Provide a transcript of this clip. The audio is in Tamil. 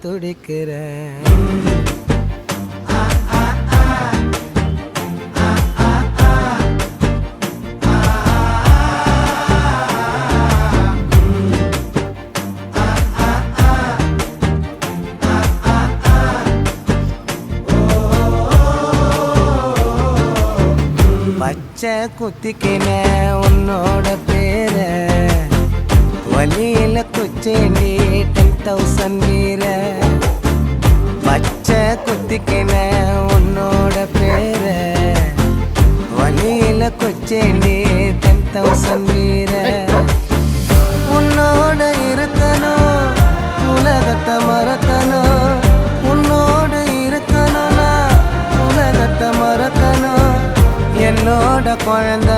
துடிக்கிறேன். பச்சை குத்திக்கின உன்னோட பேர வலியில குச்சேண்டி 10,000 வீர. பச்சை குத்திக்கின உன்னோட பேர வலியில குச்சேண்டி 10,000 வீர. உன்னோட இருக்கணும் உலகத்தை மறக்கணும், உன்னோட இருக்கணும்னா உலகத்தை மறக்கணும். என்னோட குழந்தை